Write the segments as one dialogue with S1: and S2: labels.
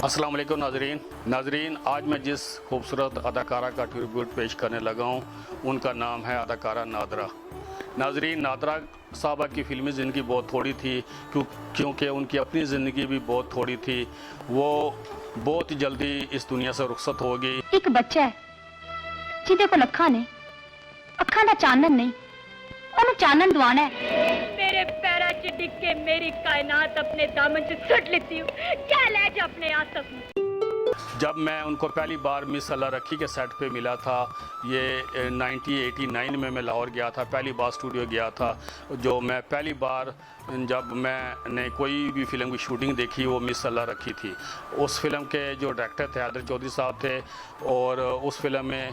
S1: अस्सलाम वालेकुम नाजरीन, आज मैं जिस खूबसूरत अदाकारा का ट्रिब्यूट पेश करने लगा हूँ उनका नाम है अदाकारा नादरा। नाजरीन, नादरा साहबा की फिल्मी ज़िंदगी बहुत थोड़ी थी क्योंकि उनकी अपनी ज़िंदगी भी बहुत थोड़ी थी। वो बहुत ही जल्दी इस दुनिया से रुखसत हो गई।
S2: एक बच्चा है जिदे को अखा ने अखा का चानन नहीं, ਉਹਨੂੰ ਚਾਨਣ ਦਵਾਣਾ है।
S3: मेरे पैरा च डिग के मेरी कायनात अपने दामन च सट लेती हूँ। क्या ले जा अपने आसफ में।
S1: जब मैं उनको पहली बार मिस अल्लाह रखी के सेट पे मिला था, ये 1989 में मैं लाहौर गया था, पहली बार स्टूडियो गया था। जो मैं पहली बार जब मैंने कोई भी फिल्म की शूटिंग देखी वो मिस अल्लाह रखी थी। उस फिल्म के जो डायरेक्टर थे हैदर चौधरी साहब थे, और उस फिल्म में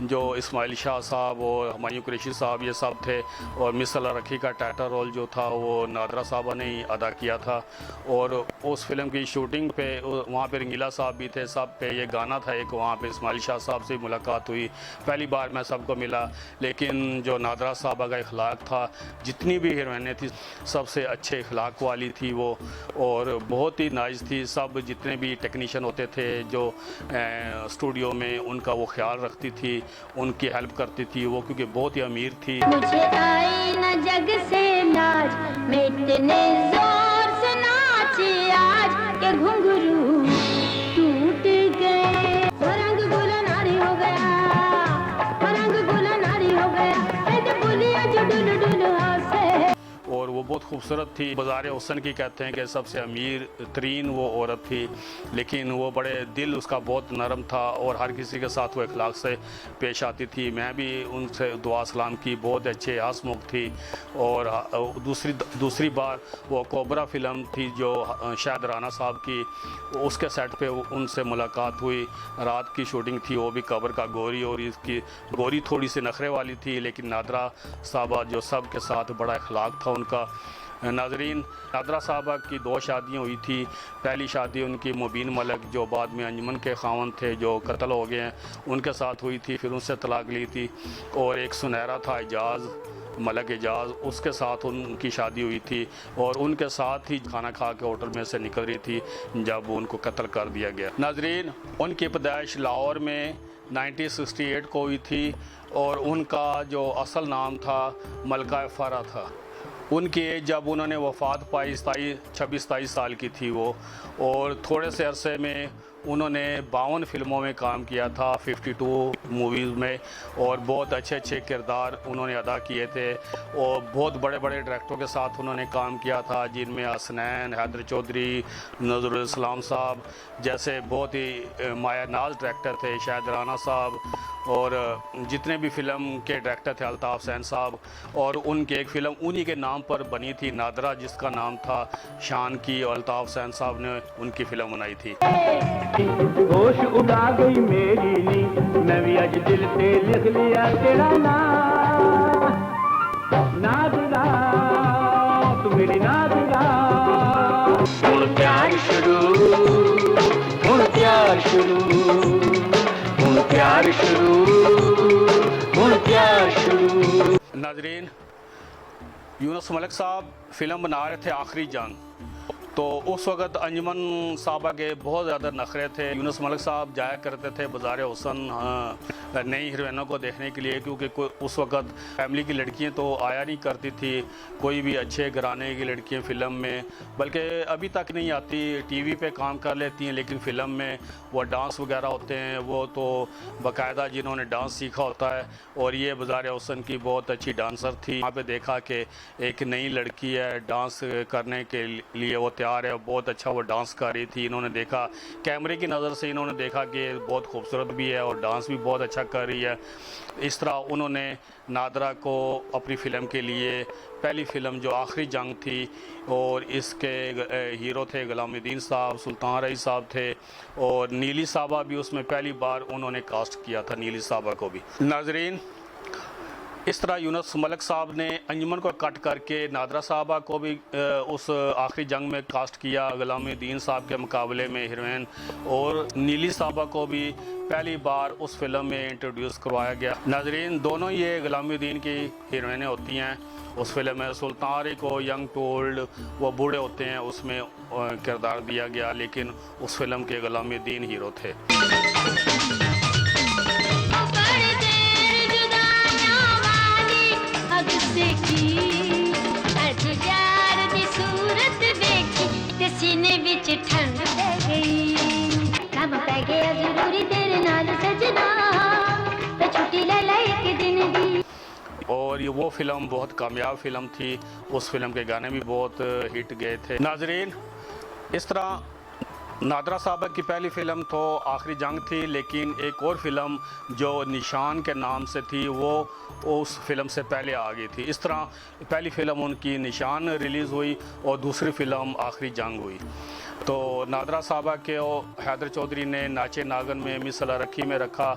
S1: जो इस्माइल शाह साहब और हुमायूं कुरैशी साहब ये सब थे, और मिस अल्लाह रखी का टाइटल रोल जो था वो नादरा साहबा ने ही अदा किया था। और उस फिल्म की शूटिंग पे वहाँ पे रंगीला साहब भी थे, सब पे ये गाना था एक, वहाँ पे इस्माइल शाह साहब से मुलाकात हुई। पहली बार मैं सबको मिला, लेकिन जो नादरा साहबा का इखलाक था, जितनी भी हीरोइनें थी सबसे अच्छे इखलाक वाली थी वो, और बहुत ही नाइस थी। सब जितने भी टेक्नीशियन होते थे जो स्टूडियो में, उनका वो ख्याल रखती थी, उनकी हेल्प करती थी वो, क्योंकि बहुत ही अमीर थी।
S2: मुझे आई न जग से नाच, मैं इतने जोर से नाची आज के घुंघरू टूट गए। रंग गुलनारी हो गया, रंग गुलनारी हो गया, बुलिया जो डुल डुल हंसे।
S1: और वो बहुत खूबसूरत थी। बाज़ार हुस्न की कहते हैं कि सबसे अमीर तरीन वो औरत थी, लेकिन वो बड़े दिल उसका बहुत नरम था और हर किसी के साथ वो इखलाक से पेश आती थी। मैं भी उनसे दुआ सलाम की, बहुत अच्छे हंसमुख थी। और दूसरी बार वो कोबरा फिल्म थी जो शायद राना साहब की, उसके सेट पे उनसे मुलाकात हुई। रात की शूटिंग थी, वो भी कब्र का गोरी, और इसकी गोरी थोड़ी सी नखरे वाली थी, लेकिन नादरा साहबा जो सब के साथ बड़ा इखलाक था उनका। नाजरीन, नादरा साहबा की 2 शादियाँ हुई थी। पहली शादी उनकी मुबीन मलक, जो बाद में अंजुमन के खावन थे, जो कत्ल हो गए हैं, उनके साथ हुई थी, फिर उनसे तलाक ली थी। और एक सुनहरा था एजाज़, मलक एजाज़, उसके साथ उनकी शादी हुई थी, और उनके साथ ही खाना खा के होटल में से निकल रही थी जब उनको कत्ल कर दिया गया। नाजरीन, उनकी पैदाइश लाहौर में 1968 को हुई थी, और उनका जो असल नाम था मलका फ़रा था। उनकी एज जब उन्होंने वफ़ात पाई 26-27 साल की थी वो, और थोड़े से अरसे में उन्होंने 52 फिल्मों में काम किया था, 52 मूवीज़ में, और बहुत अच्छे अच्छे किरदार उन्होंने अदा किए थे। और बहुत बड़े बड़े डायरेक्टरों के साथ उन्होंने काम किया था, जिनमें हसनैन, हैदर चौधरी, नज़रुल इस्लाम साहब जैसे बहुत ही माया नाज डायरेक्टर थे, शायद राना साहब, और जितने भी फ़िल्म के डायरेक्टर थे, अल्ताफ़ हुसैन साहब। और उनकी एक फ़िल्म उन्हीं के नाम पर बनी थी, नादरा, जिसका नाम था शान की, और अल्ताफ़ हुसैन साहब ने उनकी फ़िल्म बनाई थी।
S4: होश उड़ा गई मेरी नींद, मैं भी अज दिल से लिख लिया तेरा नाम, नादरा तू मेरी नादरा। हुण प्यार शुरू, हुण प्यार शुरू, हुण प्यार शुरू, हुण प्यार शुरू।
S1: नाजरीन, यूनुस मलिक साहब फ़िल्म बना रहे थे आखिरी जंग, तो उस वक़्त अंजुमन साहबा के बहुत ज़्यादा नखरे थे। यूनुस मलिक साहब जाया करते थे बाज़ार हुस्न नई हीरोइनों को देखने के लिए, क्योंकि उस वक़्त फैमिली की लड़कियां तो आया नहीं करती थी, कोई भी अच्छे घराने की लड़कियां फ़िल्म में, बल्कि अभी तक नहीं आती, टीवी पे काम कर लेती हैं, लेकिन फ़िल्म में वो डांस वगैरह होते हैं, वो तो बाकायदा जिन्होंने डांस सीखा होता है। और ये बाज़ार हुस्न की बहुत अच्छी डांसर थी। वहाँ पे देखा कि एक नई लड़की है, डांस करने के लिए वो तैयार है, बहुत अच्छा वो डांस कर रही थी। इन्होंने देखा, कैमरे की नज़र से इन्होंने देखा कि बहुत खूबसूरत भी है और डांस भी बहुत अच्छा कर रही है। इस तरह उन्होंने नादरा को अपनी फ़िल्म के लिए, पहली फ़िल्म जो आखिरी जंग थी, और इसके हीरो थे गुलामुद्दीन साहब, सुल्तान रईस साहब थे, और नीली साहबा भी उसमें पहली बार उन्होंने कास्ट किया था, नीली साहबा को भी। नाजरीन, इस तरह यूनुस मलिक साहब ने अंजुमन को कट करके नादरा साहबा को भी उस आखिरी जंग में कास्ट किया गुलामुद्दीन साहब के मुकाबले में हीरोइन, और नीली साहबा को भी पहली बार उस फिल्म में इंट्रोड्यूस करवाया गया। नाजरीन, दोनों ये गुलामुद्दीन की हीरोइनें होती हैं। उस फिल्म में सुल्तान आरी को यंग टू ओल्ड, वो बूढ़े होते हैं, उसमें किरदार दिया गया, लेकिन उस फिल्म के गुलामुद्दीन हीरो थे।
S2: सीने विच ठंड पै गई, कब पै गया जरूरी तेरे नाल सजना, ते छुट्टी ले ले एक दिन दी।
S1: और ये वो फिल्म बहुत कामयाब फिल्म थी, उस फिल्म के गाने भी बहुत हिट गए थे। नाजरीन, इस तरह नादरा साहबा की पहली फ़िल्म तो आखिरी जंग थी, लेकिन एक और फिल्म जो निशान के नाम से थी वो उस फिल्म से पहले आ गई थी। इस तरह पहली फ़िल्म उनकी निशान रिलीज़ हुई और दूसरी फ़िल्म आखिरी जंग हुई। तो नादरा साहबा के हैदर चौधरी ने नाचे नागन में, मिसला रखी में रखा,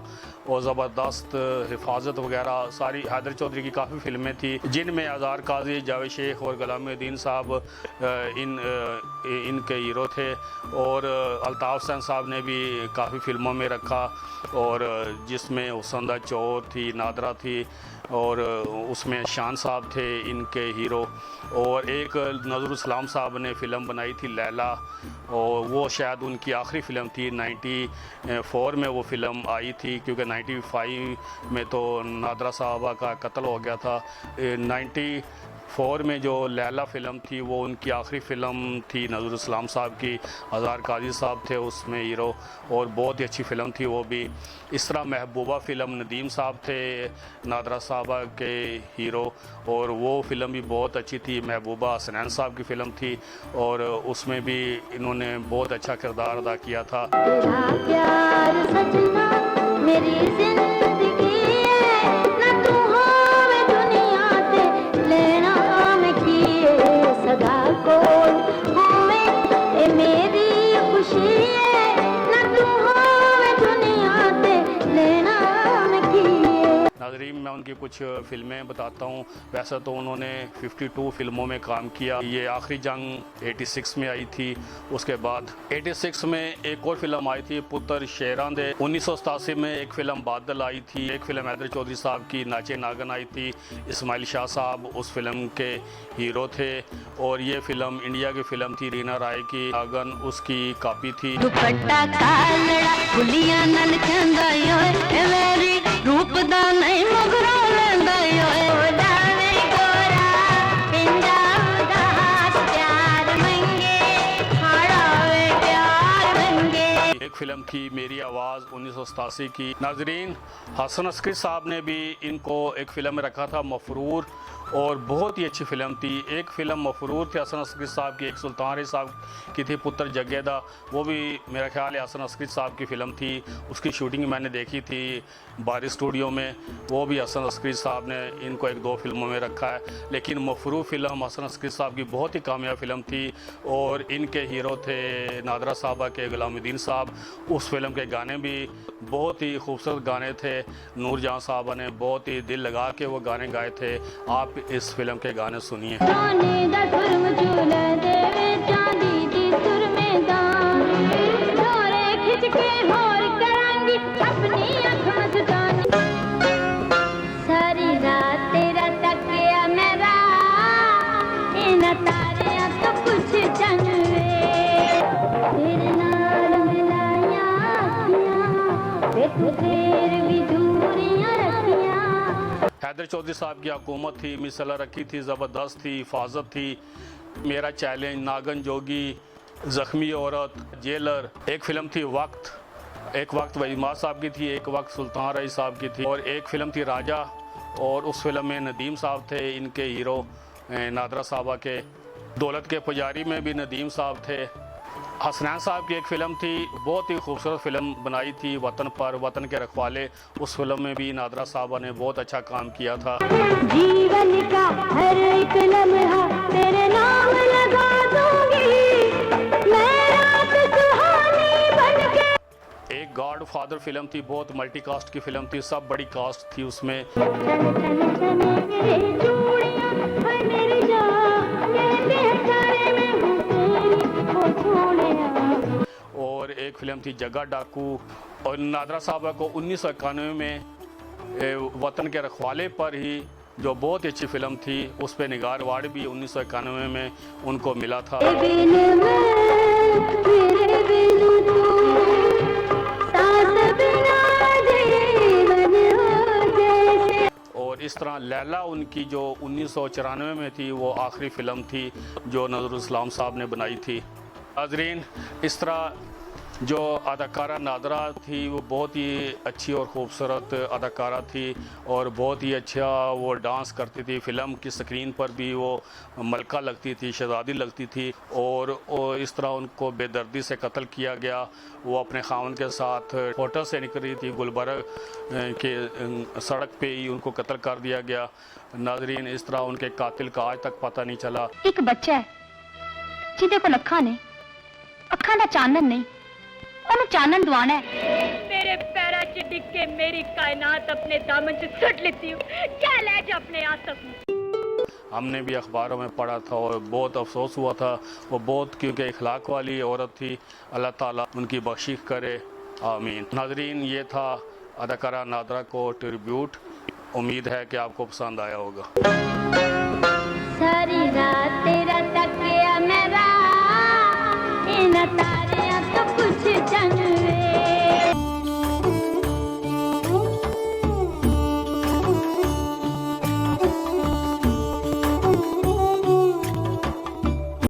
S1: और ज़बरदस्त, हिफाजत वगैरह सारी हैदर चौधरी की काफ़ी फ़िल्में थी, जिनमें आज़ार काजी, जावेद शेख और गुलामुद्दीन साहब इनके हीरो थे। और अल्ताफ़ हुसैन साहब ने भी काफ़ी फ़िल्मों में रखा, और जिसमें हुसंदा चौर थी, नादरा थी, और उसमें शान साहब थे इनके हीरो। और एक नज़रुल इस्लाम साहब ने फ़िल्म बनाई थी लैला, और वो शायद उनकी आखिरी फ़िल्म थी। 94 में वो फ़िल्म आई थी, क्योंकि 95 में तो नादरा साहबा का कत्ल हो गया था। 94 में जो लैला फ़िल्म थी वो उनकी आखिरी फ़िल्म थी नज़रुल इस्लाम साहब की। आज़ार काजी साहब थे उसमें हीरो, और बहुत ही अच्छी फ़िल्म थी वो भी। इस तरह महबूबा फ़िल्म नदीम साहब थे नादरा साहबा के हीरो, और वो फ़िल्म भी बहुत अच्छी थी। महबूबा हसनैन साहब की फ़िल्म थी, और उसमें भी इन्होंने बहुत अच्छा किरदार अदा किया था।
S2: तेरा प्यार सजना मेरी जिंदगी है, ना तू होवे दुनिया ते लेना मैं किए, सदा कोल होवे ए मेरी खुशी है, ना तू होवे दुनिया ते लेना मैं किए।
S1: नाज़रीन, मैं उनकी कुछ फ़िल्में बताता हूँ। वैसे तो उन्होंने 52 फ़िल्मों में काम किया। ये आखिरी जंग 86 में आई थी। उसके बाद 86 में एक और फिल्म आई थी पुत्र शेरां दे। 1987 में एक फ़िल्म बादल आई थी। एक फ़िल्म हैदर चौधरी साहब की नाचे नागन आई थी। इस्माइल शाह साहब उस फिल्म के हीरो थे, और ये फ़िल्म इंडिया की फ़िल्म थी। रीना राय की नागन उसकी कॉपी थी।
S2: दुपट्टा कालड़ा गुलियां नल चंदा योए मेरी रूप दा नहीं मगरा लेंदा योए, ओ जावे गोरा पिंडा उदास प्यार मंगे, हाड़ावे प्यार मंगे।
S1: एक फिल्म थी मेरी आवाज़ 1987 की। नाजरीन, हसन अस्करी साहब ने भी इनको एक फ़िल्म में रखा था मफरूर, और बहुत ही अच्छी फ़िल्म थी। एक फ़िल्म मफरूर थी हसन अस्करी साहब की, एक सुल्तान आरी साहब की थी पुत्र जगेदा, वो भी मेरा ख्याल है हसन अस्करी साहब की फ़िल्म थी। उसकी शूटिंग मैंने देखी थी बारी स्टूडियो में, वो भी हसन अस्करी साहब ने इनको 1-2 फिल्मों में रखा है। लेकिन मफरूर फ़िल्म हसन अस्करी साहब की बहुत ही कामयाब फ़िल्म थी, और इनके हीरो थे नादरा साहबा के गुलामुद्दीन साहब। उस फिल्म के गाने भी बहुत ही खूबसूरत गाने थे। नूर जहाँ साहबा ने बहुत ही दिल लगा के वो गाने गाए थे। आप इस फिल्म के गाने सुनिए।
S2: सोने दा सुरम झूला देवे चांदी दी सुर में दान, डोरे खिंच के होर करांगी अपनी अख मस्तानी, सारी रात तेरा तकिया मेरा इन तारियां तो कुछ जनवे, तेरे नाल मिलाया अखियां वे तेरे भी दूरियां रखियां।
S1: हैदर चौधरी साहब की हुकूमत थी, मिसला रखी थी, ज़बरदस्त थी, हिफाजत थी, मेरा चैलेंज, नागन जोगी, ज़ख्मी औरत, जेलर। एक फ़िल्म थी वक्त, एक वक्त वहीमा साहब की थी, एक वक्त सुल्तान रई साहब की थी, और एक फ़िल्म थी राजा, और उस फिल्म में नदीम साहब थे इनके हीरो नादरा साहबा के। दौलत के पुजारी में भी नदीम साहब थे। हसनैन साहब की एक फ़िल्म थी, बहुत ही खूबसूरत फ़िल्म बनाई थी, वतन पर, वतन के रखवाले। उस फिल्म में भी नादरा साहबा ने बहुत अच्छा काम किया था।
S2: जीवन का हर एक लम्हा तेरे नाम लगा दूंगी, मैं रात सुहानी बनके।
S1: एक गॉड फादर फिल्म थी, बहुत मल्टी कास्ट की फिल्म थी, सब बड़ी कास्ट थी उसमें।
S2: मेरी चूड़ियां हाय मेरी जान कहते हैं सारे में हूँ तेरी ओ सोनिया।
S1: और एक फिल्म थी जग्गा डाकू। और नादरा साहबा को 1991 में वतन के रखवाले पर ही, जो बहुत ही अच्छी फिल्म थी, उस पर निगार अवार्ड भी 1991 में उनको मिला था।
S2: बिन मैं तेरे बिन तू सांस बिना जीवन हो जैसे।
S1: और इस तरह लैला उनकी जो 1994 में थी, वो आखिरी फिल्म थी जो नज़रुल इस्लाम साहब ने बनाई थी। नाज़रीन, इस तरह जो अदाकारा नादरा थी वो बहुत ही अच्छी और ख़ूबसूरत अदाकारा थी और बहुत ही अच्छा वो डांस करती थी। फ़िल्म की स्क्रीन पर भी वो मलका लगती थी, शहज़ादी लगती थी। और इस तरह उनको बेदर्दी से कत्ल किया गया। वो अपने खावन के साथ होटल से निकल रही थी, गुलबर्ग के सड़क पे ही उनको कत्ल कर दिया गया। नाज़रीन, इस तरह उनके कातिल का आज तक पता नहीं चला।
S5: एक बच्चा है जिदे को अखा ने अखा का चानन नहीं, ਉਹਨੂੰ ਚਾਨਣ ਦਵਾਣਾ है।
S3: मेरे पैरा च डिग के मेरी कायनात अपने दामन च सुट लेती हूँ, क्या ले जा अपने आसफ।
S1: हमने भी अखबारों में पढ़ा था और बहुत अफसोस हुआ था। वो बहुत, क्योंकि इखलाक वाली औरत थी। अल्लाह ताला उनकी बख्शिश करे, आमीन। नाजरीन, ये था अदाकारा नादरा को ट्रिब्यूट। उम्मीद है कि आपको पसंद आया होगा।
S2: सारी रात